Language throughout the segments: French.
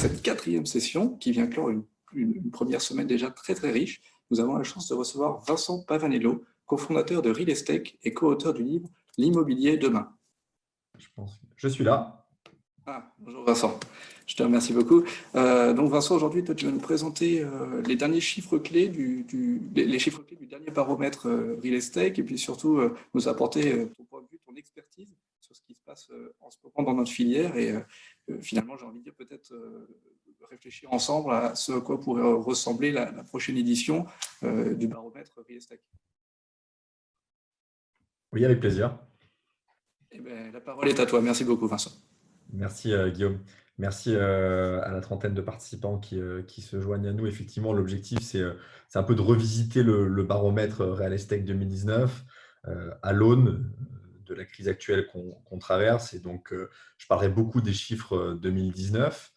cette quatrième session qui vient clore une première semaine déjà très très riche. Nous avons la chance de recevoir Vincent Pavanello, cofondateur de Real Estate et co-auteur du livre L'immobilier demain. Je suis là. Bonjour Vincent, je te remercie beaucoup. Donc Vincent, aujourd'hui, toi, tu vas nous présenter les derniers chiffres clés les chiffres clés du dernier baromètre Real Estate et puis surtout nous apporter ton point de vue, ton expertise sur ce qui se passe en ce moment dans notre filière et finalement, j'ai envie de dire peut-être réfléchir ensemble à ce à quoi pourrait ressembler la prochaine édition du baromètre Real Estate. Oui, avec plaisir. Eh bien, la parole est à toi. Merci beaucoup Vincent. Merci Guillaume. Merci à la trentaine de participants qui se joignent à nous. Effectivement, l'objectif, c'est un peu de revisiter le baromètre Real Estate 2019 à l'aune de la crise actuelle qu'on traverse. Et donc, je parlerai beaucoup des chiffres 2019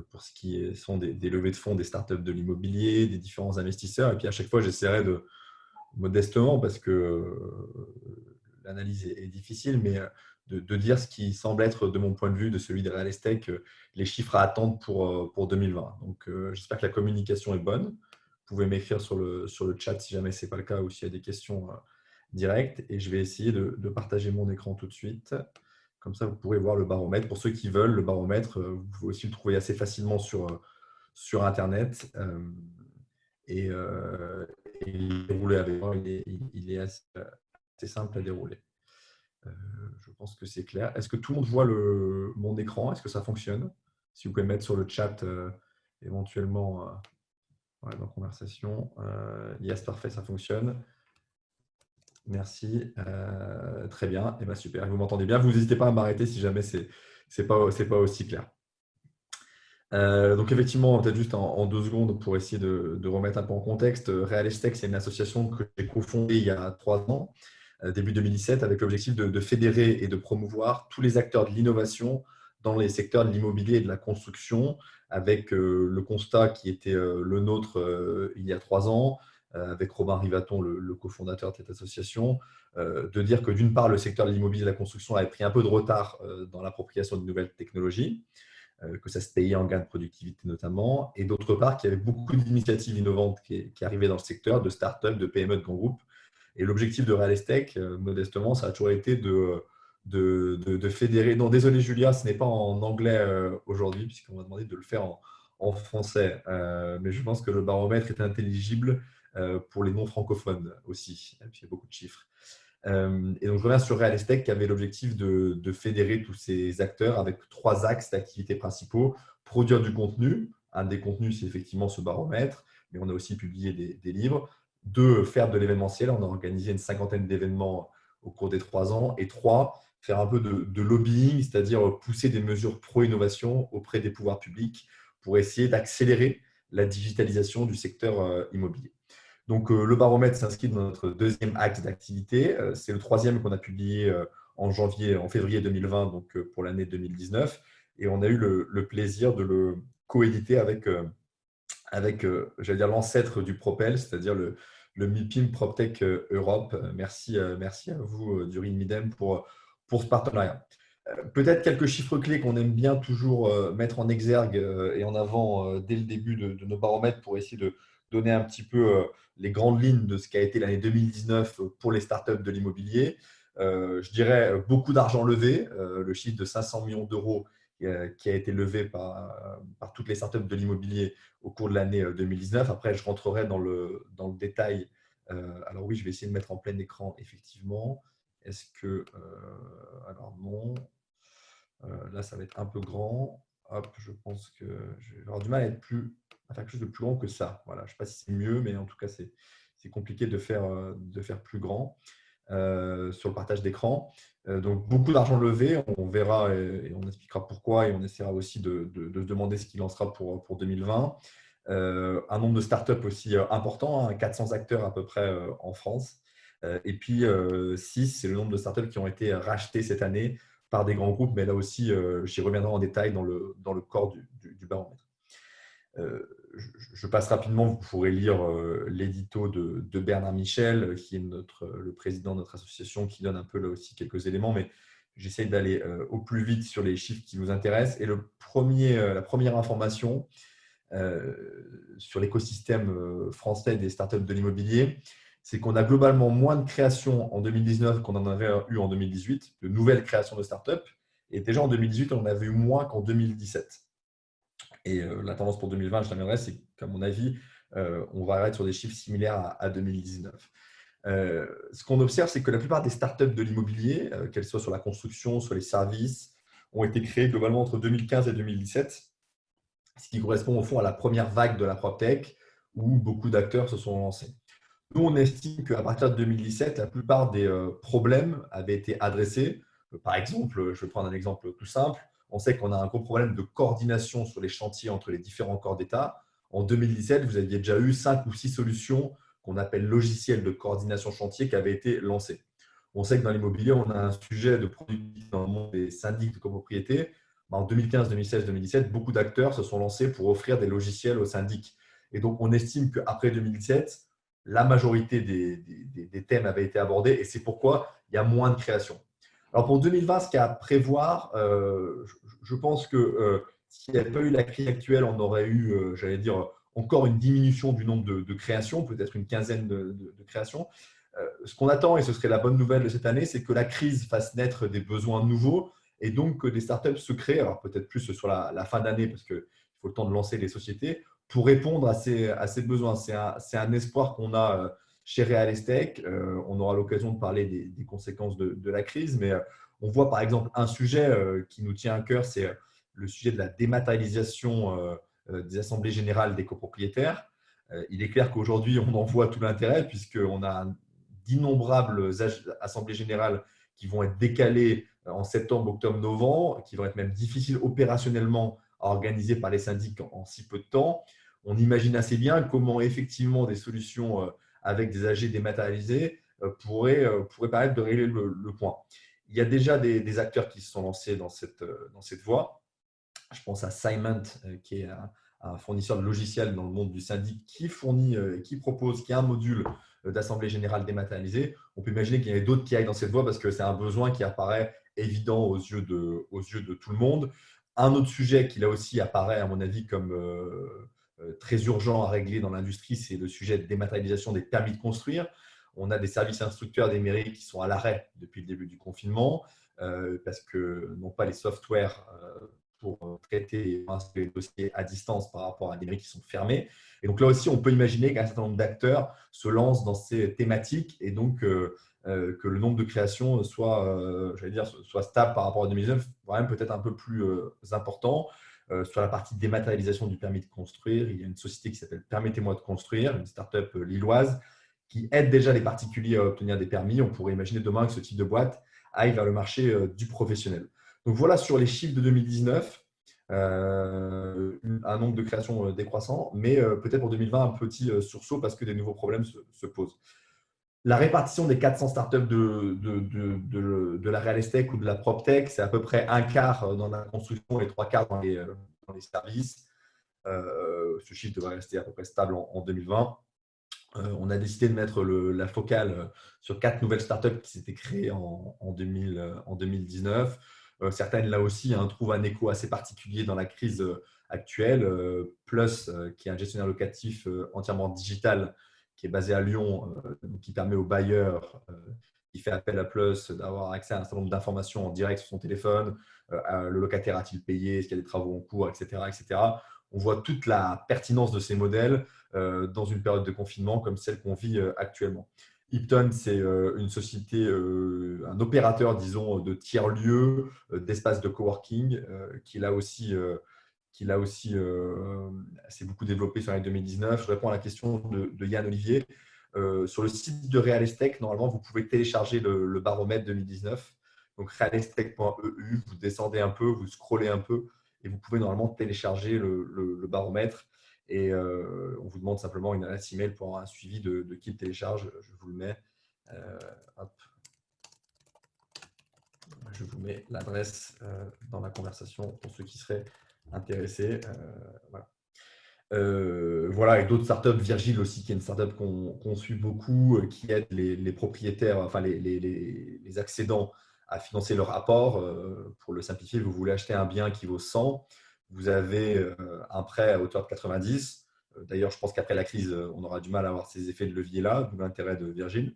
pour ce qui sont des levées de fonds des startups de l'immobilier, des différents investisseurs. Et puis, à chaque fois, j'essaierai de, modestement, parce que l'analyse est difficile, mais de dire ce qui semble être, de mon point de vue, de celui de Real Estate, les chiffres à attendre pour 2020. Donc, j'espère que la communication est bonne. Vous pouvez m'écrire sur le chat si jamais ce n'est pas le cas ou s'il y a des questions directes. Et je vais essayer de partager mon écran tout de suite. Comme ça, vous pourrez voir le baromètre. Pour ceux qui veulent, le baromètre, vous pouvez aussi le trouver assez facilement sur Internet. Et dérouler avec moi, il est assez simple à dérouler. Je pense que c'est clair. Est-ce que tout le monde voit mon écran? Est-ce que ça fonctionne? Si vous pouvez mettre sur le chat éventuellement dans conversation. Yes, parfait, ça fonctionne. Merci. Très bien. Et bien, super. Vous m'entendez bien. Vous n'hésitez pas à m'arrêter si jamais ce n'est pas aussi clair. Donc effectivement, peut-être juste en 2 secondes pour essayer de remettre un peu en contexte. Real Estate, c'est une association que j'ai cofondée il y a 3 ans, début 2017, avec l'objectif de fédérer et de promouvoir tous les acteurs de l'innovation dans les secteurs de l'immobilier et de la construction, avec le constat qui était le nôtre il y a 3 ans, avec Robin Rivaton, le cofondateur de cette association, de dire que d'une part, le secteur de l'immobilier et de la construction avait pris un peu de retard dans l'appropriation de nouvelles technologies, que ça se payait en gain de productivité notamment, et d'autre part qu'il y avait beaucoup d'initiatives innovantes qui arrivaient dans le secteur, de start-up, de PME, de grands groupes. Et l'objectif de Real Estate, modestement, ça a toujours été de fédérer. Non, désolé Julia, ce n'est pas en anglais aujourd'hui, puisqu'on m'a demandé de le faire en français. Mais je pense que le baromètre est intelligible pour les non-francophones aussi, il y a beaucoup de chiffres. Et donc, je reviens sur Real Estate qui avait l'objectif de fédérer tous ces acteurs avec 3 axes d'activité principaux. Produire du contenu. Un des contenus, c'est effectivement ce baromètre, mais on a aussi publié des livres. 2, faire de l'événementiel. On a organisé une 50aine d'événements au cours des 3 ans. Et 3, faire un peu de lobbying, c'est-à-dire pousser des mesures pro-innovation auprès des pouvoirs publics pour essayer d'accélérer la digitalisation du secteur immobilier. Donc, le baromètre s'inscrit dans notre 2e axe d'activité. C'est le 3e qu'on a publié en février 2020, donc pour l'année 2019. Et on a eu le plaisir de le coéditer avec j'allais dire, l'ancêtre du Propel, c'est-à-dire le MIPIM PropTech Europe. Merci à vous, Durin Midem, pour ce partenariat. Peut-être quelques chiffres clés qu'on aime bien toujours mettre en exergue et en avant dès le début de nos baromètres pour essayer de donner un petit peu les grandes lignes de ce qu'a été l'année 2019 pour les startups de l'immobilier. Je dirais beaucoup d'argent levé, le chiffre de 500 millions d'euros qui a été levé par toutes les startups de l'immobilier au cours de l'année 2019. Après, je rentrerai dans le détail. Alors oui, je vais essayer de mettre en plein écran, effectivement. Est-ce que… alors non. Là, ça va être un peu grand. Hop, je pense que je vais avoir du mal à faire quelque chose de plus grand que ça. Voilà, je ne sais pas si c'est mieux, mais en tout cas, c'est compliqué de faire plus grand sur le partage d'écran. Donc, beaucoup d'argent levé. On verra et on expliquera pourquoi et on essaiera aussi de se demander ce qu'il en sera pour 2020. Un nombre de startups aussi important, 400 acteurs à peu près en France. Et puis, 6, c'est le nombre de startups qui ont été rachetées cette année par des grands groupes, mais là aussi, j'y reviendrai en détail dans le corps du baromètre. Je passe rapidement, vous pourrez lire l'édito de Bernard Michel, qui est le président de notre association, qui donne un peu là aussi quelques éléments, mais j'essaye d'aller au plus vite sur les chiffres qui vous intéressent. Et la première information sur l'écosystème français des startups de l'immobilier, c'est qu'on a globalement moins de créations en 2019 qu'on en avait eu en 2018, de nouvelles créations de startups. Et déjà en 2018, on en avait eu moins qu'en 2017. Et la tendance pour 2020, je l'amènerai, c'est qu'à mon avis, on va être sur des chiffres similaires à 2019. Ce qu'on observe, c'est que la plupart des startups de l'immobilier, qu'elles soient sur la construction, sur les services, ont été créées globalement entre 2015 et 2017, ce qui correspond au fond à la première vague de la PropTech où beaucoup d'acteurs se sont lancés. Nous, on estime qu'à partir de 2017, la plupart des problèmes avaient été adressés. Par exemple, je vais prendre un exemple tout simple. On sait qu'on a un gros problème de coordination sur les chantiers entre les différents corps d'État. En 2017, vous aviez déjà eu 5 ou 6 solutions qu'on appelle logiciels de coordination chantier qui avaient été lancées. On sait que dans l'immobilier, on a un sujet de productivité dans le monde des syndics de copropriété. En 2015, 2016, 2017, beaucoup d'acteurs se sont lancés pour offrir des logiciels aux syndics. Et donc, on estime qu'après 2017, la majorité des thèmes avaient été abordés et c'est pourquoi il y a moins de création. Alors pour 2020, ce qu'il y a à prévoir, je pense que s'il n'y avait pas eu la crise actuelle, on aurait eu, j'allais dire, encore une diminution du nombre de créations, peut-être une quinzaine de créations. Ce qu'on attend, et ce serait la bonne nouvelle de cette année, c'est que la crise fasse naître des besoins nouveaux et donc que des startups se créent, alors peut-être plus sur la fin d'année parce qu'il faut le temps de lancer les sociétés, pour répondre à ces besoins. C'est un espoir qu'on a chez Real Estate. On aura l'occasion de parler des conséquences de la crise, mais on voit par exemple un sujet qui nous tient à cœur, c'est le sujet de la dématérialisation des assemblées générales des copropriétaires. Il est clair qu'aujourd'hui, on en voit tout l'intérêt puisqu'on a d'innombrables assemblées générales qui vont être décalées en septembre, octobre, novembre, qui vont être même difficiles opérationnellement à organiser par les syndics en si peu de temps. On imagine assez bien comment effectivement des solutions avec des AG dématérialisés pourraient permettre de régler le point. Il y a déjà des acteurs qui se sont lancés dans cette voie. Je pense à Cement, qui est un fournisseur de logiciels dans le monde du syndic qui fournit, qui propose, qui a un module d'assemblée générale dématérialisée. On peut imaginer qu'il y en a d'autres qui aillent dans cette voie parce que c'est un besoin qui apparaît évident aux yeux de tout le monde. Un autre sujet qui là aussi apparaît à mon avis comme très urgent à régler dans l'industrie, c'est le sujet de dématérialisation des permis de construire. On a des services instructeurs des mairies qui sont à l'arrêt depuis le début du confinement parce que non pas les softwares pour traiter et installer les dossiers à distance par rapport à des mairies qui sont fermées. Et donc là aussi, on peut imaginer qu'un certain nombre d'acteurs se lancent dans ces thématiques et donc que le nombre de créations soit stable par rapport à 2019, voire même peut-être un peu plus important. Sur la partie dématérialisation du permis de construire, il y a une société qui s'appelle Permettez-moi de construire, une start-up lilloise qui aide déjà les particuliers à obtenir des permis. On pourrait imaginer demain que ce type de boîte aille vers le marché du professionnel. Donc voilà sur les chiffres de 2019, un nombre de créations décroissant, mais peut-être pour 2020 un petit sursaut parce que des nouveaux problèmes se posent. La répartition des 400 startups de la Real Estate ou de la PropTech, c'est à peu près un quart dans la construction et trois quarts dans les services. Ce chiffre devrait rester à peu près stable en 2020. On a décidé de mettre la focale sur 4 nouvelles startups qui s'étaient créées en 2019. Certaines, là aussi, trouvent un écho assez particulier dans la crise actuelle. Plus, qui est un gestionnaire locatif entièrement digital, qui est basé à Lyon, qui permet aux bailleurs qui fait appel à Plus d'avoir accès à un certain nombre d'informations en direct sur son téléphone. Le locataire a-t-il payé? Est-ce qu'il y a des travaux en cours, etc., etc. On voit toute la pertinence de ces modèles dans une période de confinement comme celle qu'on vit actuellement. Ipton, c'est une société, un opérateur, disons, de tiers-lieux, d'espaces de coworking, qui là aussi s'est beaucoup développé sur l'année 2019. Je réponds à la question de Yann Olivier. Sur le site de Real Estate, normalement, vous pouvez télécharger le baromètre 2019. Donc, realestate.eu, vous descendez un peu, vous scrollez un peu et vous pouvez normalement télécharger le baromètre. Et on vous demande simplement une adresse email pour avoir un suivi de qui le télécharge. Je vous le mets. Hop. Je vous mets l'adresse dans la conversation pour ceux qui seraient intéressés. Voilà. Voilà, et d'autres startups, Virgile aussi, qui est une startup qu'on suit beaucoup, qui aide les propriétaires, enfin les accédants à financer leur apport. Pour le simplifier, vous voulez acheter un bien qui vaut 100, vous avez un prêt à hauteur de 90. D'ailleurs, je pense qu'après la crise, on aura du mal à avoir ces effets de levier-là, d'où l'intérêt de Virgin.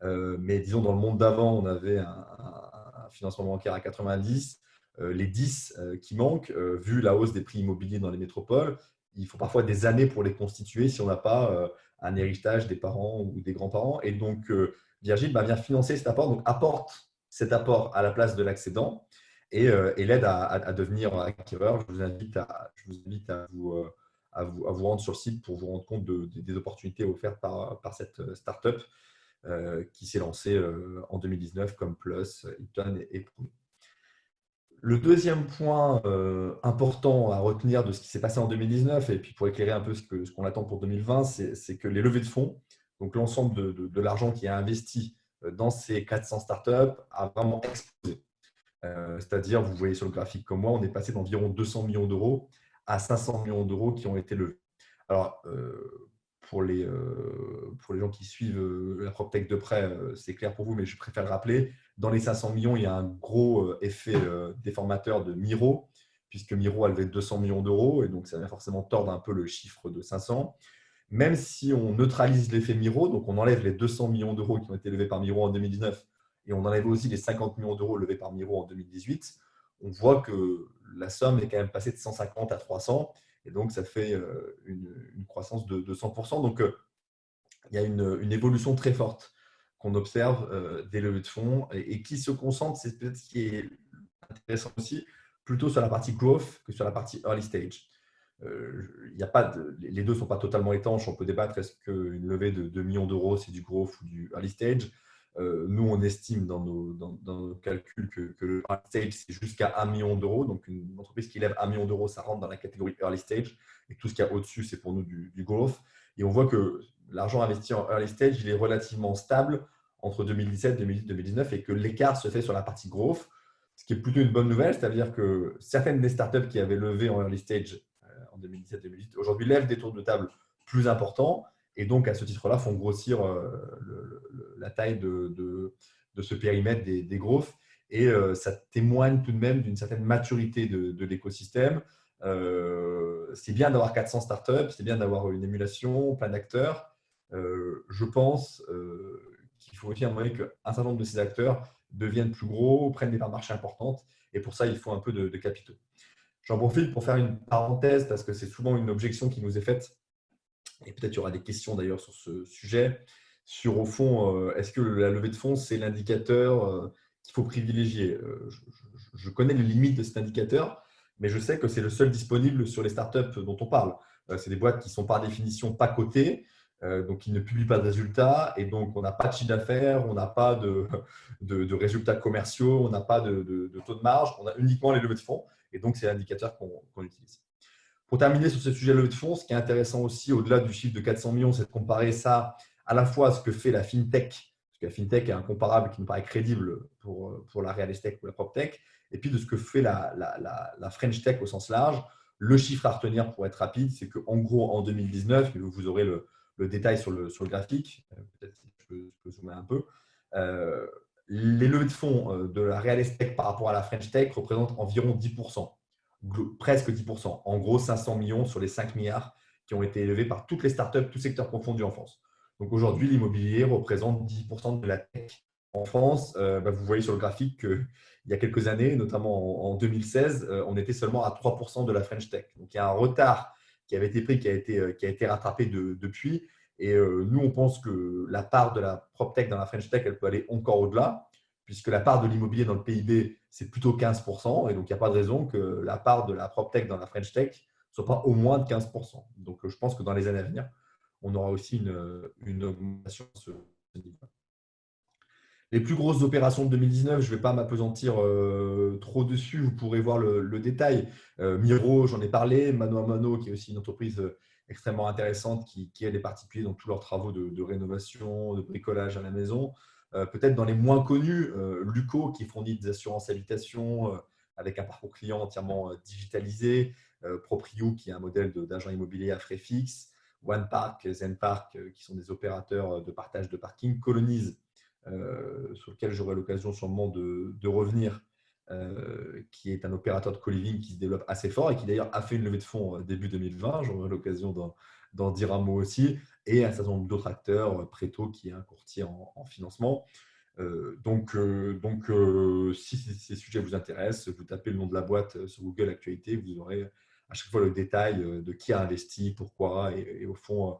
Mais disons, dans le monde d'avant, on avait un financement bancaire à 90. Les 10 qui manquent, vu la hausse des prix immobiliers dans les métropoles, il faut parfois des années pour les constituer si on n'a pas un héritage des parents ou des grands-parents. Et donc, Virgin vient financer cet apport, donc apporte cet apport à la place de l'accédant et l'aide à devenir acquéreur. Je vous invite à vous rendre sur le site pour vous rendre compte des opportunités offertes par cette start-up qui s'est lancée en 2019 comme Plus, Eaton et Prune. Le deuxième point important à retenir de ce qui s'est passé en 2019, et puis pour éclairer un peu ce qu'on attend pour 2020, c'est que les levées de fonds, donc l'ensemble de l'argent qui est investi dans ces 400 startups, a vraiment explosé. C'est-à-dire, vous voyez sur le graphique comme moi, on est passé d'environ 200 millions d'euros à 500 millions d'euros qui ont été levés. Alors, pour les gens qui suivent la PropTech de près, c'est clair pour vous, mais je préfère le rappeler. Dans les 500 millions, il y a un gros effet déformateur de Miro, puisque Miro a levé 200 millions d'euros, et donc ça vient forcément tordre un peu le chiffre de 500. Même si on neutralise l'effet Miro, donc on enlève les 200 millions d'euros qui ont été levés par Miro en 2019, et on enlève aussi les 50 millions d'euros levés par Miro en 2018, on voit que la somme est quand même passée de 150 à 300, et donc ça fait une croissance de 100%. Donc il y a une évolution très forte qu'on observe des levées de fonds et qui se concentre, c'est peut-être ce qui est intéressant aussi, plutôt sur la partie growth que sur la partie early stage. Il y a pas les deux ne sont pas totalement étanches. On peut débattre, est-ce qu'une levée de 2 millions d'euros, c'est du growth ou du early stage. Nous, on estime dans nos calculs que le early stage, c'est jusqu'à 1 million d'euros. Donc, une entreprise qui lève 1 million d'euros, ça rentre dans la catégorie early stage. Et tout ce qu'il y a au-dessus, c'est pour nous du growth. Et on voit que l'argent investi en early stage, il est relativement stable entre 2017, 2018, 2019 et que l'écart se fait sur la partie growth, ce qui est plutôt une bonne nouvelle. C'est-à-dire que certaines des startups qui avaient levé en early stage en 2017-2018, aujourd'hui lèvent des tours de table plus importants et donc à ce titre-là font grossir la taille de ce périmètre des growth et ça témoigne tout de même d'une certaine maturité de l'écosystème. C'est bien d'avoir 400 startups, c'est bien d'avoir une émulation, plein d'acteurs. Je pense qu'il faut aussi un moment qu'un certain nombre de ces acteurs deviennent plus gros, prennent des parts de marché importantes et pour ça, il faut un peu de capitaux. J'en profite pour faire une parenthèse parce que c'est souvent une objection qui nous est faite et peut-être il y aura des questions d'ailleurs sur ce sujet. Sur au fond, est-ce que la levée de fonds, c'est l'indicateur qu'il faut privilégier? Je connais les limites de cet indicateur, mais je sais que c'est le seul disponible sur les startups dont on parle. C'est des boîtes qui sont par définition pas cotées, donc qui ne publient pas de résultats et donc on n'a pas de chiffre d'affaires, on n'a pas de résultats commerciaux, on n'a pas de taux de marge, on a uniquement les levées de fonds et donc c'est l'indicateur qu'on utilise. Pour terminer sur ce sujet de levée de fonds, ce qui est intéressant aussi, au-delà du chiffre de 400 millions, c'est de comparer ça à la fois à ce que fait la FinTech, parce que la FinTech est un comparable qui nous paraît crédible pour la Real Estate ou la PropTech, et puis de ce que fait la French Tech au sens large. Le chiffre à retenir pour être rapide, c'est qu'en gros, en 2019, vous aurez le détail sur le graphique, peut-être si je peux zoomer un peu, les levées de fonds de la Real Estate par rapport à la French Tech représentent environ 10%. Presque 10%. En gros, 500 millions sur les 5 milliards qui ont été élevés par toutes les startups, tous secteurs confondus en France. Donc aujourd'hui, l'immobilier représente 10% de la tech en France. Vous voyez sur le graphique qu'il y a quelques années, notamment en 2016, on était seulement à 3% de la French Tech. Donc il y a un retard qui avait été pris, qui a été rattrapé depuis. Et nous, on pense que la part de la PropTech dans la French Tech, elle peut aller encore au-delà, puisque la part de l'immobilier dans le PIB, c'est plutôt 15%. Et donc, il n'y a pas de raison que la part de la PropTech dans la French Tech ne soit pas au moins de 15%. Donc, je pense que dans les années à venir, on aura aussi une augmentation de ce niveau. Les plus grosses opérations de 2019, je ne vais pas m'appesantir trop dessus, vous pourrez voir le détail. Miro, j'en ai parlé, Mano à Mano, qui est aussi une entreprise extrêmement intéressante qui aide les particuliers dans tous leurs travaux de rénovation, de bricolage à la maison. Peut-être dans les moins connus, Luco, qui fournit des assurances habitation avec un parcours client entièrement digitalisé, Proprio, qui est un modèle d'agent immobilier à frais fixes, OnePark, ZenPark, qui sont des opérateurs de partage de parking, Colonize, sur lequel j'aurai l'occasion sûrement de revenir, qui est un opérateur de co-living qui se développe assez fort et qui d'ailleurs a fait une levée de fonds début 2020. J'aurai l'occasion d'en dire un mot aussi. Et un certain nombre d'autres acteurs, Preto qui est un courtier en financement. Si ces sujets vous intéressent, vous tapez le nom de la boîte sur Google Actualité, vous aurez à chaque fois le détail de qui a investi, pourquoi, et au fond,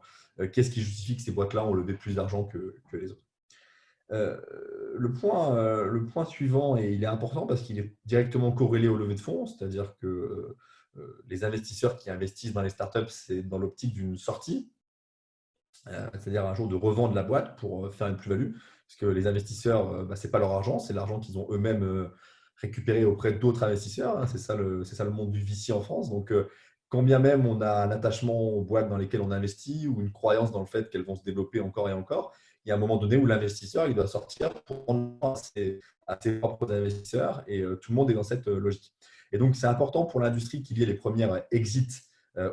qu'est-ce qui justifie que ces boîtes-là ont levé plus d'argent que les autres. Le point suivant, et il est important parce qu'il est directement corrélé au levée de fonds, c'est-à-dire que les investisseurs qui investissent dans les startups, c'est dans l'optique d'une sortie, c'est-à-dire un jour de revendre la boîte pour faire une plus-value. Parce que les investisseurs, ce n'est pas leur argent, c'est l'argent qu'ils ont eux-mêmes récupéré auprès d'autres investisseurs. Hein. C'est ça le monde du VC en France. Donc, quand bien même on a un attachement aux boîtes dans lesquelles on investit ou une croyance dans le fait qu'elles vont se développer encore et encore, il y a un moment donné où l'investisseur il doit sortir pour rendre à ses propres investisseurs et tout le monde est dans cette logique. Et donc, c'est important pour l'industrie qu'il y ait les premières exits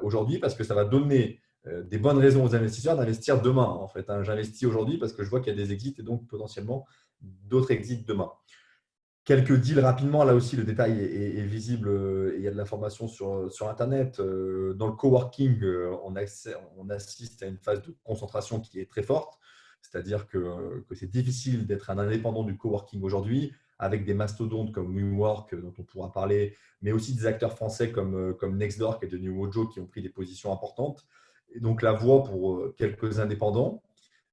aujourd'hui parce que ça va donner des bonnes raisons aux investisseurs d'investir demain. En fait, hein. J'investis aujourd'hui parce que je vois qu'il y a des exits et donc potentiellement d'autres exits demain. Quelques deals rapidement, là aussi le détail est visible et il y a de l'information sur Internet. Dans le coworking, on assiste à une phase de concentration qui est très forte, c'est-à-dire que c'est difficile d'être un indépendant du coworking aujourd'hui, avec des mastodontes comme WeWork, dont on pourra parler, mais aussi des acteurs français comme Nextdoor qui est devenu Wojo, qui ont pris des positions importantes. Et donc la voie pour quelques indépendants,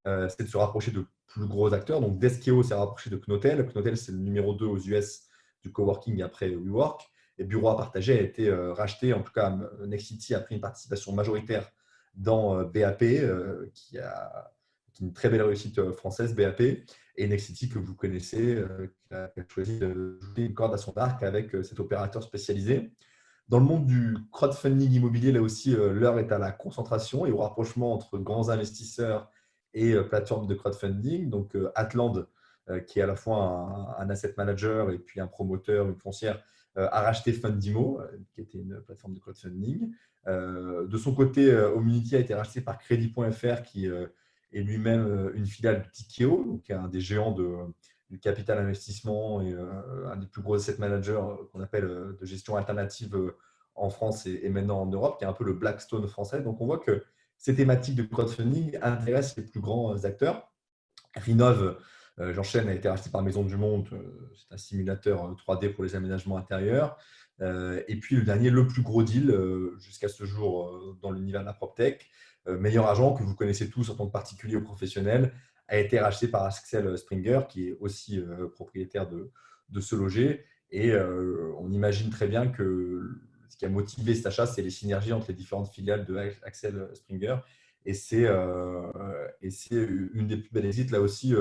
c'est de se rapprocher de plus gros acteurs. Donc, Deskeo s'est rapproché de Knotel. Knotel, c'est le numéro 2 aux US du coworking après WeWork. Et Bureau à partager a été racheté. En tout cas, Nexity a pris une participation majoritaire dans BAP, qui est une très belle réussite française, BAP. Et Nexity, que vous connaissez, qui a choisi de jouer une corde à son arc avec cet opérateur spécialisé. Dans le monde du crowdfunding immobilier, là aussi, l'heure est à la concentration et au rapprochement entre grands investisseurs et plateformes de crowdfunding. Donc, Atland, qui est à la fois un asset manager et puis un promoteur, une foncière, a racheté Fundimo, qui était une plateforme de crowdfunding. De son côté, Homunity a été racheté par Crédit.fr, qui est lui-même une filiale de Tikeo, donc un des géants du capital investissement et un des plus gros asset managers qu'on appelle de gestion alternative en France et maintenant en Europe, qui est un peu le Blackstone français. Donc, on voit que ces thématiques de crowdfunding intéressent les plus grands acteurs. Rinov, j'enchaîne, a été racheté par Maison du Monde. C'est un simulateur 3D pour les aménagements intérieurs. Et puis, le dernier, le plus gros deal jusqu'à ce jour dans l'univers de la PropTech, Meilleur Agent, que vous connaissez tous en tant que particulier ou professionnel, a été racheté par Axel Springer, qui est aussi propriétaire de Ce Loger. Et on imagine très bien que ce qui a motivé cet achat, c'est les synergies entre les différentes filiales de Axel Springer. Et c'est une des plus belles exits. Là aussi,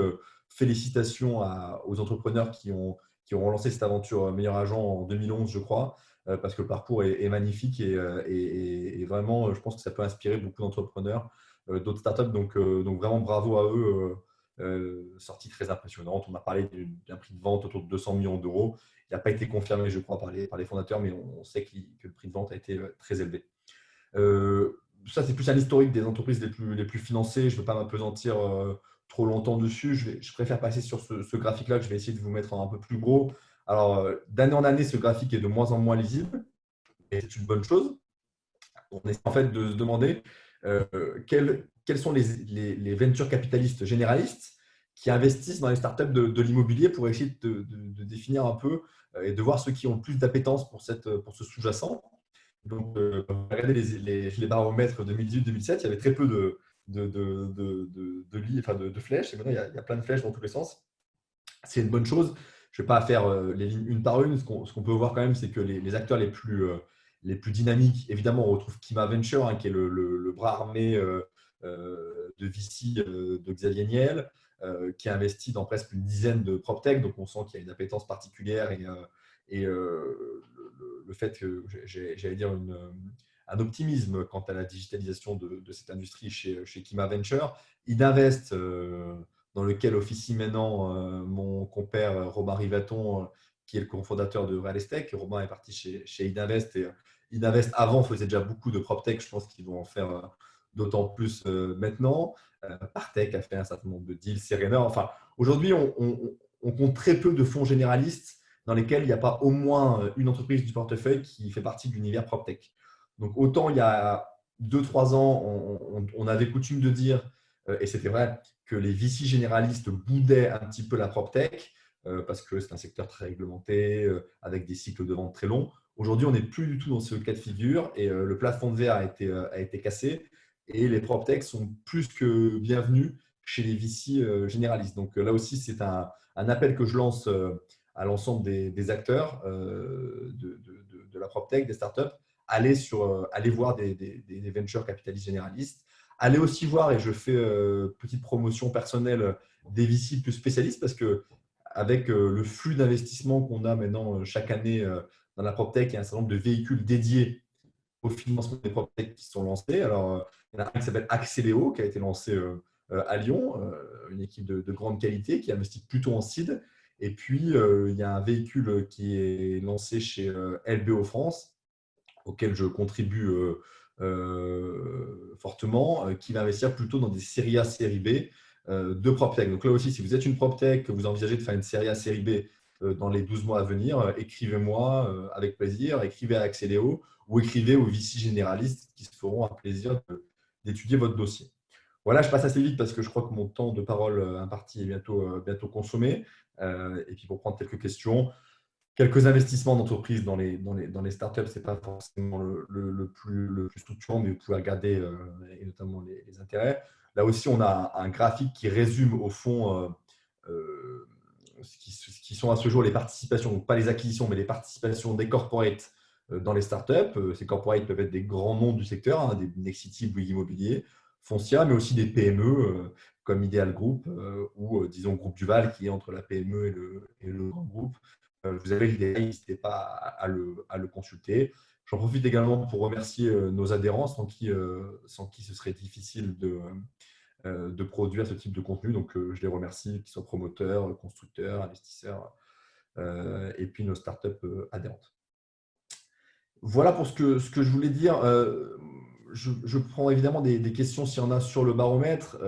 félicitations aux entrepreneurs qui ont relancé cette aventure Meilleur Agent en 2011, je crois, parce que le parcours est magnifique et vraiment, je pense que ça peut inspirer beaucoup d'entrepreneurs, d'autres startups. Donc, vraiment bravo à eux. Sortie très impressionnante. On a parlé d'un prix de vente autour de 200 millions d'euros. Il n'a pas été confirmé, je crois, par les fondateurs, mais on sait que le prix de vente a été très élevé. Ça, c'est plus un historique des entreprises les plus financées. Je ne veux pas m'apesantir trop longtemps dessus. Je préfère passer sur ce graphique-là que je vais essayer de vous mettre en un peu plus gros. Alors, d'année en année, ce graphique est de moins en moins lisible et c'est une bonne chose. On essaie en fait de se demander quels sont les venture capitalistes généralistes qui investissent dans les startups de l'immobilier pour essayer de définir un peu et de voir ceux qui ont le plus d'appétence pour ce sous-jacent. Donc, regardez les baromètres 2018-2017, il y avait très peu de flèches. Et maintenant, il y a plein de flèches dans tous les sens. C'est une bonne chose. Je ne vais pas faire les lignes une par une. Ce qu'on peut voir quand même, c'est que les acteurs les plus dynamiques, évidemment, on retrouve Kima Venture, hein, qui est le bras armé de VC de Xavier Niel, qui a investi dans presque une dizaine de PropTech. Donc, on sent qu'il y a une appétence particulière et le fait que j'allais dire un optimisme quant à la digitalisation de cette industrie chez Kima Venture. Idinvest, dans lequel officie maintenant mon compère Robin Rivaton, qui est le cofondateur de Real Estate. Robin est parti chez Idinvest et Idinvest avant faisait déjà beaucoup de PropTech. Je pense qu'ils vont en faire d'autant plus maintenant. Partech a fait un certain nombre de deals, Serena. Enfin, aujourd'hui, on compte très peu de fonds généralistes dans lesquels il n'y a pas au moins une entreprise du portefeuille qui fait partie de l'univers PropTech. Donc, autant il y a 2-3 ans, on avait coutume de dire, et c'était vrai, que les VC généralistes boudaient un petit peu la PropTech parce que c'est un secteur très réglementé, avec des cycles de vente très longs. Aujourd'hui, on n'est plus du tout dans ce cas de figure et le plafond de verre a été cassé et les PropTech sont plus que bienvenus chez les VC généralistes. Donc là aussi, c'est un appel que je lance à l'ensemble des acteurs de la PropTech, des startups. Allez voir des venture capitalistes généralistes. Allez aussi voir, et je fais petite promotion personnelle, des VC plus spécialistes parce que avec le flux d'investissement qu'on a maintenant chaque année dans la PropTech, il y a un certain nombre de véhicules dédiés au financement des PropTech qui sont lancés. Alors, il y en a un qui s'appelle Axeléo, qui a été lancé à Lyon, une équipe de grande qualité qui investit plutôt en seed. Et puis, il y a un véhicule qui est lancé chez LBO France, auquel je contribue fortement, qui va investir plutôt dans des séries A, série B de PropTech. Donc là aussi, si vous êtes une PropTech, que vous envisagez de faire une série A, série B dans les 12 mois à venir, écrivez-moi avec plaisir, écrivez à Axeléo ou écrivez aux VC généralistes qui se feront un plaisir d'étudier votre dossier. Voilà, je passe assez vite parce que je crois que mon temps de parole imparti est bientôt consommé. Et puis pour prendre quelques questions, quelques investissements d'entreprise dans les startups, ce n'est pas forcément le plus structurant, mais vous pouvez regarder et notamment les intérêts. Là aussi, on a un graphique qui résume au fond ce qui sont à ce jour les participations, donc pas les acquisitions, mais les participations des corporates dans les startups. Ces corporates peuvent être des grands noms du secteur, hein, des Nexity, Bouygues Immobilier, Foncia, mais aussi des PME comme Ideal Group ou disons Groupe Duval qui est entre la PME et le grand groupe. Vous avez l'idée, n'hésitez pas à le consulter. J'en profite également pour remercier nos adhérents sans qui ce serait difficile de produire ce type de contenu. Donc, je les remercie, qu'ils soient promoteurs, constructeurs, investisseurs et puis nos startups adhérentes. Voilà pour ce que je voulais dire. Je prends évidemment des questions s'il y en a sur le baromètre.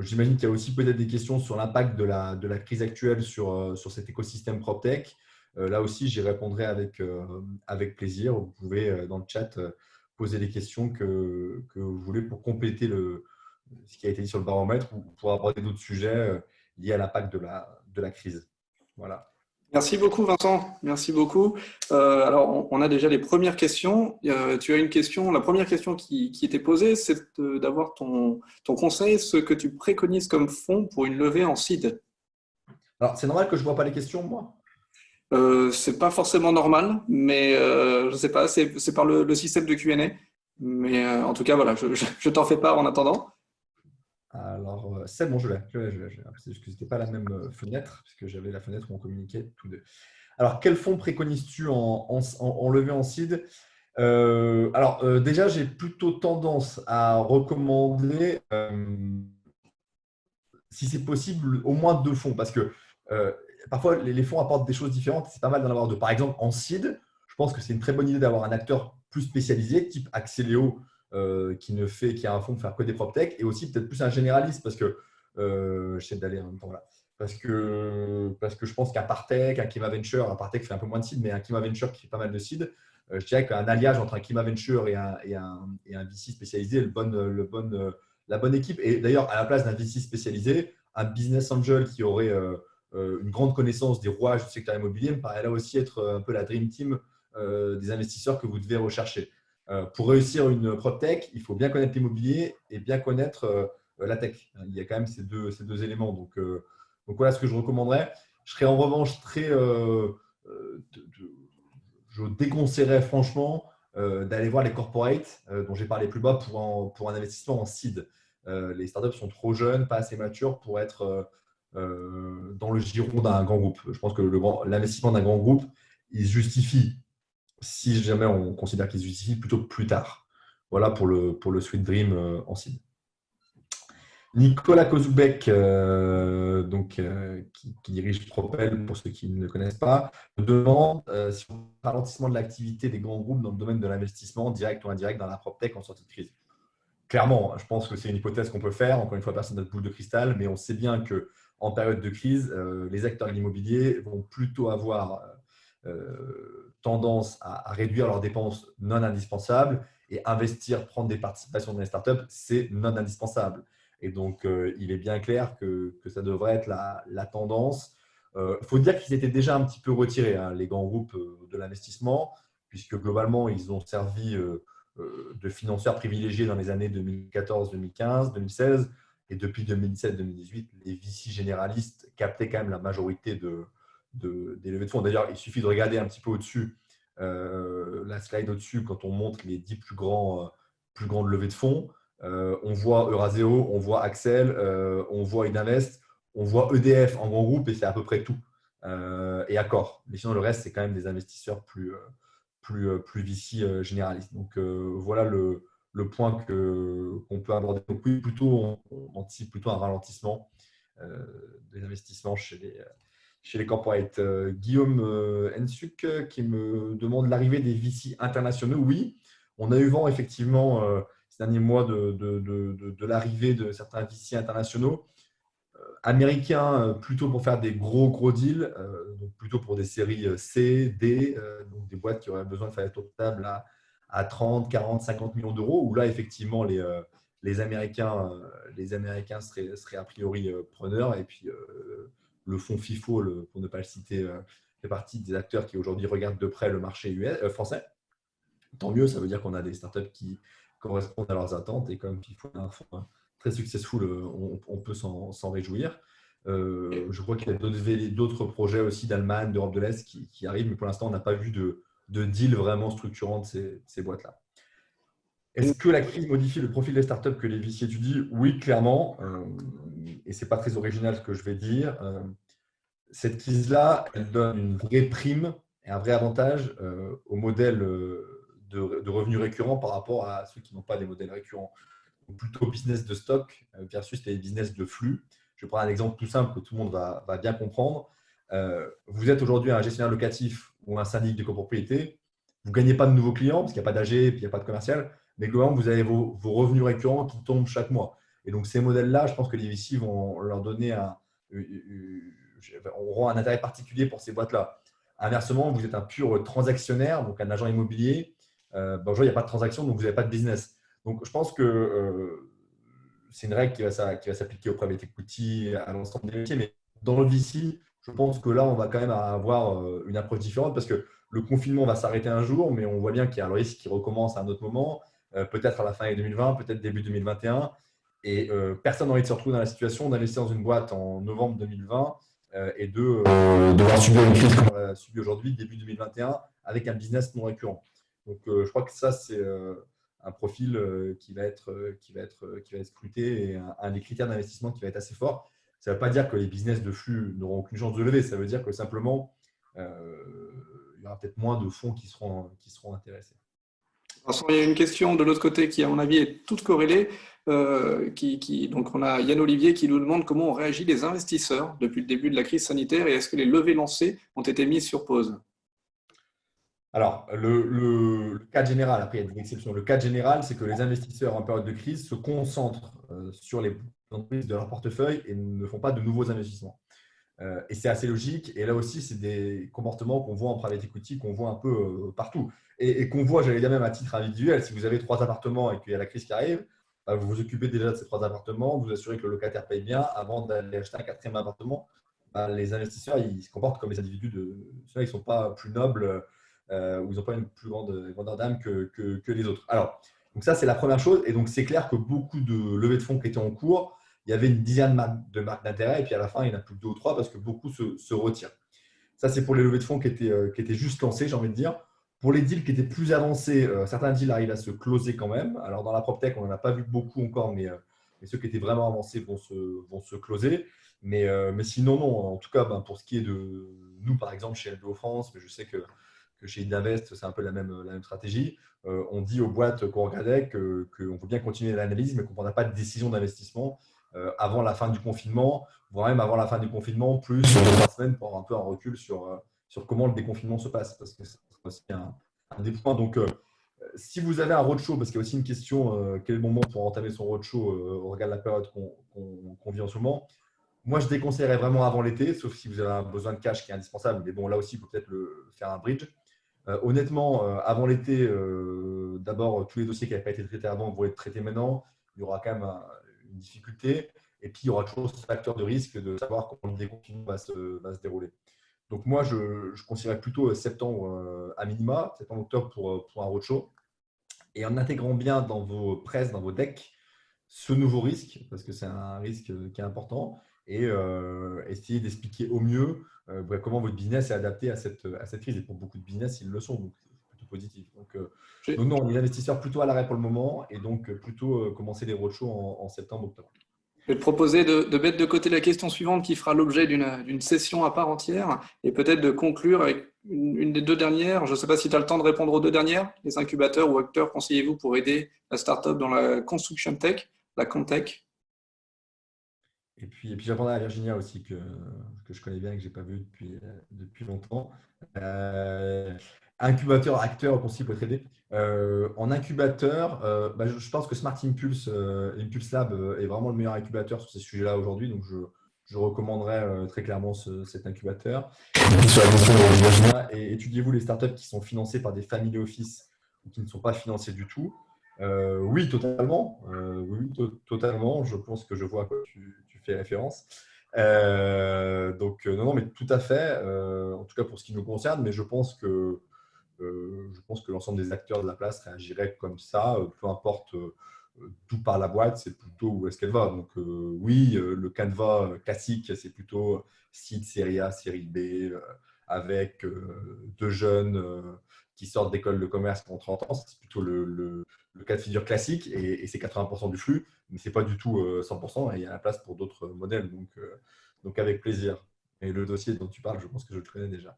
J'imagine qu'il y a aussi peut-être des questions sur l'impact de la crise actuelle sur cet écosystème PropTech. Là aussi, j'y répondrai avec plaisir. Vous pouvez, dans le chat, poser les questions que vous voulez pour compléter ce qui a été dit sur le baromètre ou pour aborder d'autres sujets liés à l'impact de la crise. Voilà. Merci beaucoup, Vincent. Merci beaucoup. Alors, on a déjà les premières questions. Tu as une question. La première question qui était posée, c'est d'avoir ton conseil, ce que tu préconises comme fonds pour une levée en seed. Alors, c'est normal que je ne vois pas les questions, moi? C'est pas forcément normal, mais je sais pas, c'est par le système de Q&A. Mais en tout cas, voilà, je t'en fais part en attendant. Alors, c'est bon, je l'ai. C'est juste que ce n'était pas la même fenêtre, puisque j'avais la fenêtre où on communiquait tous deux. Alors, quel fonds préconises-tu en levée en seed? Déjà, j'ai plutôt tendance à recommander, si c'est possible, au moins 2 fonds, parce que parfois, les fonds apportent des choses différentes. C'est pas mal d'en avoir 2. Par exemple, en seed, je pense que c'est une très bonne idée d'avoir un acteur plus spécialisé, type Axeléo, qui a un fonds pour faire que des PropTech, et aussi peut-être plus un généraliste, parce que j'essaie d'aller en même temps là. Parce que je pense qu'un Partech, un Kima Venture, un Partech fait un peu moins de seed, mais un Kima Venture qui fait pas mal de seed, je dirais qu'un alliage entre un Kima Venture et un VC spécialisé est la bonne équipe. Et d'ailleurs, à la place d'un VC spécialisé, un business angel qui aurait une grande connaissance des rouages du secteur immobilier me paraît là aussi être un peu la dream team des investisseurs que vous devez rechercher. Pour réussir une PropTech, il faut bien connaître l'immobilier et bien connaître la tech. Il y a quand même ces deux éléments. Donc voilà ce que je recommanderais. Je serais en revanche je déconseillerais franchement d'aller voir les corporates dont j'ai parlé plus bas pour un investissement en seed. Les startups sont trop jeunes, pas assez matures pour être dans le giron d'un grand groupe. Je pense que l'investissement d'un grand groupe, il se justifie, si jamais on considère qu'il se justifie, plutôt plus tard. Voilà pour le Sweet Dream en seed. Nicolas Kozoubek, qui dirige Propel, pour ceux qui ne le connaissent pas, demande sur le ralentissement de l'activité des grands groupes dans le domaine de l'investissement direct ou indirect dans la PropTech en sortie de crise. clairement, je pense que c'est une hypothèse qu'on peut faire. Encore une fois, personne n'a de boule de cristal, mais on sait bien qu'en période de crise, les acteurs de l'immobilier vont plutôt avoir tendance à réduire leurs dépenses non indispensables et investir, prendre des participations dans les startups, c'est non indispensable. Et donc, il est bien clair que ça devrait être la tendance. Il faut dire qu'ils étaient déjà un petit peu retirés, hein, les grands groupes de l'investissement, puisque globalement, ils ont servi de financeurs privilégiés dans les années 2014, 2015, 2016. Et depuis 2017-2018, les VC généralistes captaient quand même la majorité des levées de fonds. D'ailleurs, il suffit de regarder un petit peu au-dessus, la slide au-dessus, quand on montre les 10 plus grandes levées de fonds. On voit Euraseo, on voit Axel, on voit Idinvest, on voit EDF en grand groupe et c'est à peu près tout. Et Accor. Mais sinon, le reste, c'est quand même des investisseurs plus VC généralistes. Donc, voilà le point qu'on peut aborder. Donc, oui, plutôt, on anticipe plutôt un ralentissement des investissements chez les corporates. Guillaume Ensuk qui me demande l'arrivée des VC internationaux. Oui, on a eu vent effectivement ces derniers mois de l'arrivée de certains VC internationaux. Américains plutôt pour faire des gros deals, donc plutôt pour des séries C, D, donc des boîtes qui auraient besoin de faire des tours de table à 30, 40, 50 millions d'euros, où là, effectivement, les Américains seraient a priori preneurs. Et puis, le fonds FIFO, pour ne pas le citer, fait partie des acteurs qui aujourd'hui regardent de près le marché français. Tant mieux, ça veut dire qu'on a des startups qui correspondent à leurs attentes. Et comme FIFO est un fonds très successful, on peut s'en réjouir. Je crois qu'il y a d'autres projets aussi d'Allemagne, d'Europe de l'Est qui arrivent, mais pour l'instant, on n'a pas vu de deal vraiment structurant de ces boîtes-là. Est-ce que la crise modifie le profil des startups que les VC étudient? Oui, clairement. Et ce n'est pas très original ce que je vais dire. Cette crise-là, elle donne une vraie prime et un vrai avantage au modèle de revenus récurrents par rapport à ceux qui n'ont pas des modèles récurrents. Donc, plutôt business de stock versus les business de flux. Je vais prendre un exemple tout simple que tout le monde va bien comprendre. Vous êtes aujourd'hui un gestionnaire locatif ou un syndic de copropriété. Vous ne gagnez pas de nouveaux clients parce qu'il n'y a pas d'AG et puis il n'y a pas de commercial. Mais globalement, vous avez vos revenus récurrents qui tombent chaque mois. Et donc, ces modèles-là, je pense que les VC vont leur donner auront un intérêt particulier pour ces boîtes-là. Inversement, vous êtes un pur transactionnaire, donc un agent immobilier. Aujourd'hui, il n'y a pas de transaction, donc vous n'avez pas de business. Donc, je pense que c'est une règle qui va s'appliquer au private equity, à l'ensemble des métiers. Mais dans le VC, je pense que là, on va quand même avoir une approche différente parce que le confinement va s'arrêter un jour, mais on voit bien qu'il y a le risque qui recommence à un autre moment, peut-être à la fin de 2020, peut-être début 2021. Et personne n'a envie de se retrouver dans la situation d'investir dans une boîte en novembre 2020 et de devoir subir une crise comme on l'a subi aujourd'hui, début 2021, avec un business non récurrent. Donc, je crois que ça, c'est un profil qui va être scruté et un des critères d'investissement qui va être assez fort. Ça ne veut pas dire que les business de flux n'auront aucune chance de lever. Ça veut dire que simplement, il y aura peut-être moins de fonds qui seront intéressés. Vincent, il y a une question de l'autre côté qui, à mon avis, est toute corrélée. Donc, on a Yann Olivier qui nous demande comment ont réagi les investisseurs depuis le début de la crise sanitaire et est-ce que les levées lancées ont été mises sur pause? Alors, le cas général, après il y a des exceptions. Le cas général, c'est que les investisseurs en période de crise se concentrent sur les entreprises de leur portefeuille et ne font pas de nouveaux investissements. Et c'est assez logique. Et là aussi, c'est des comportements qu'on voit en private equity, qu'on voit un peu partout. Et qu'on voit, j'allais dire même à titre individuel, si vous avez 3 appartements et qu'il y a la crise qui arrive, vous vous occupez déjà de ces 3 appartements, vous assurez que le locataire paye bien avant d'aller acheter un 4e appartement. Les investisseurs, ils se comportent comme les individus ceux-là, ils ne sont pas plus nobles ou ils n'ont pas une plus grandeur d'âme que les autres. Alors, donc ça, c'est la première chose. Et donc, c'est clair que beaucoup de levées de fonds qui étaient en cours, il y avait une dizaine de marques d'intérêt et puis à la fin, il n'y en a plus que 2 ou 3 parce que beaucoup se retirent. Ça, c'est pour les levées de fonds qui étaient juste lancées, j'ai envie de dire. Pour les deals qui étaient plus avancés, certains deals arrivent à se closer quand même. Alors, dans la PropTech, on n'en a pas vu beaucoup encore, mais ceux qui étaient vraiment avancés vont se closer. Mais sinon, non. En tout cas, pour ce qui est de nous, par exemple, chez LBO France, mais je sais que chez Idinvest, c'est un peu la même stratégie. On dit aux boîtes qu'on regardait qu'on veut bien continuer l'analyse, mais qu'on ne prendra pas de décision d'investissement avant la fin du confinement, voire même avant la fin du confinement, plus 2-3 semaines pour avoir un peu un recul sur comment le déconfinement se passe, parce que c'est aussi un des points. Donc, Si vous avez un roadshow, parce qu'il y a aussi une question, quel est le moment pour entamer son roadshow au regard de la période qu'on vit en ce moment. Moi, je déconseillerais vraiment avant l'été, sauf si vous avez un besoin de cash qui est indispensable. Mais bon, là aussi, il faut peut-être faire un bridge. Honnêtement, avant l'été, d'abord, tous les dossiers qui n'avaient pas été traités avant vont être traités maintenant. Il y aura quand même une difficulté. Et puis, il y aura toujours ce facteur de risque de savoir comment le déconfinement va se dérouler. Donc, moi, je conseillerais plutôt septembre à minima, septembre-octobre pour un roadshow. Et en intégrant bien dans vos presses, dans vos decks, ce nouveau risque, parce que c'est un risque qui est important, et essayer d'expliquer au mieux comment votre business est adapté à cette crise. Et pour beaucoup de business, ils le sont, donc c'est plutôt positif. Donc non, les investisseurs plutôt à l'arrêt pour le moment, et donc plutôt commencer les roadshows en septembre-octobre. Je vais te proposer de mettre de côté la question suivante qui fera l'objet d'une session à part entière et peut-être de conclure avec une des deux dernières. Je ne sais pas si tu as le temps de répondre aux deux dernières. Les incubateurs ou acteurs conseillez-vous pour aider la startup dans la construction tech, la Comtech? Et puis j'apprendrai à Virginia aussi, que je connais bien et que je n'ai pas vu depuis longtemps. Incubateur, acteur, conseil pour être aidé. En incubateur, je pense que Smart Impulse, Impulse Lab est vraiment le meilleur incubateur sur ces sujets-là aujourd'hui. Donc, je recommanderais très clairement cet incubateur. Sur la question de Virginia, et étudiez-vous les startups qui sont financées par des family office ou qui ne sont pas financées du tout. Oui, totalement. Totalement. Je pense que je vois à quoi tu fais référence. Non, mais tout à fait. En tout cas pour ce qui nous concerne, mais je pense que l'ensemble des acteurs de la place réagiraient comme ça, peu importe d'où part la boîte, c'est plutôt où est-ce qu'elle va. Donc oui, le canevas classique, c'est plutôt seed, série A, série B, avec deux jeunes qui sortent d'école de commerce qui ont 30 ans. C'est plutôt le cas de figure classique et c'est 80% du flux, mais ce n'est pas du tout 100% et il y a la place pour d'autres modèles. Donc avec plaisir. Et le dossier dont tu parles, je pense que je le connais déjà.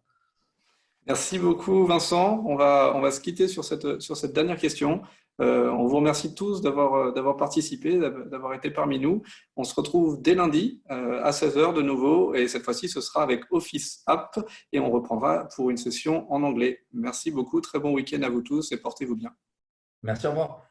Merci beaucoup, Vincent. On va se quitter sur cette dernière question. On vous remercie tous d'avoir participé, d'avoir été parmi nous. On se retrouve dès lundi à 16 h de nouveau et cette fois-ci, ce sera avec Office App et on reprendra pour une session en anglais. Merci beaucoup, très bon week-end à vous tous et portez-vous bien. Merci, au revoir.